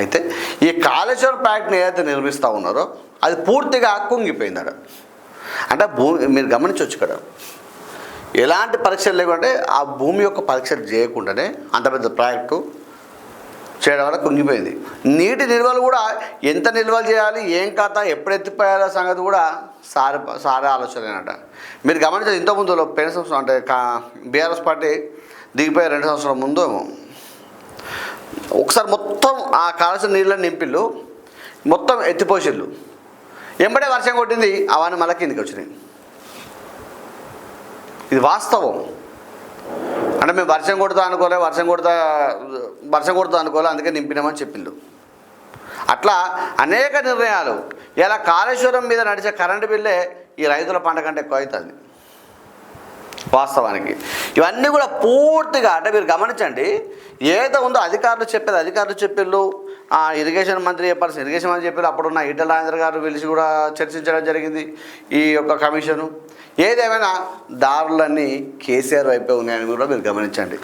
అయితే ఈ కాళేశ్వరం ప్రాజెక్ట్ని ఏదైతే నిర్మిస్తూ ఉన్నారో అది పూర్తిగా కుంగిపోయిందట. అంటే మీరు గమనించవచ్చు ఇక్కడ ఎలాంటి పరీక్షలు లేకుంటే ఆ భూమి యొక్క పరీక్షలు చేయకుండానే అంత పెద్ద ప్రాజెక్టు చేయడం వల్ల కుంగిపోయింది. నీటి నిల్వలు కూడా ఎంత నిల్వలు చేయాలి, ఏం కథ, ఎప్పుడు ఎత్తిపోయాల సంగతి కూడా సారే ఆలోచనేనట. మీరు గమనించారు ఇంతకుముందు పోయిన సంవత్సరం అంటే బీఆర్ఎస్ పార్టీ దిగిపోయే 2 సంవత్సరాల ముందు ఒకసారి మొత్తం ఆ కాలుష్య నీళ్ళని నింపిళ్ళు, మొత్తం ఎత్తిపోసిళ్ళు, ఎంబడే వర్షం కొట్టింది, అవన్నీ మళ్ళీ కిందికి వచ్చినాయి. ఇది వాస్తవం. అంటే మేము వర్షం కొడతా అనుకోలే అందుకే నింపినామని చెప్పిండు. అట్లా అనేక నిర్ణయాలు. ఇలా కాళేశ్వరం మీద నడిచే కరెంటు బిల్లే ఈ రైతుల పంట కంటే ఎక్కువ అవుతుంది వాస్తవానికి. ఇవన్నీ కూడా పూర్తిగా అంటే మీరు గమనించండి, ఏదో ఉందో అధికారులు చెప్పిళ్ళు, ఇరిగేషన్ మంత్రి చెప్పారు, అప్పుడున్న ఈటెల రాజేందర్ గారు పిలిచి కూడా చర్చించడం జరిగింది ఈ యొక్క కమిషను. ఏదేమైనా దారులన్నీ కేసీఆర్ వైపే ఉన్నాయని కూడా మీరు గమనించండి.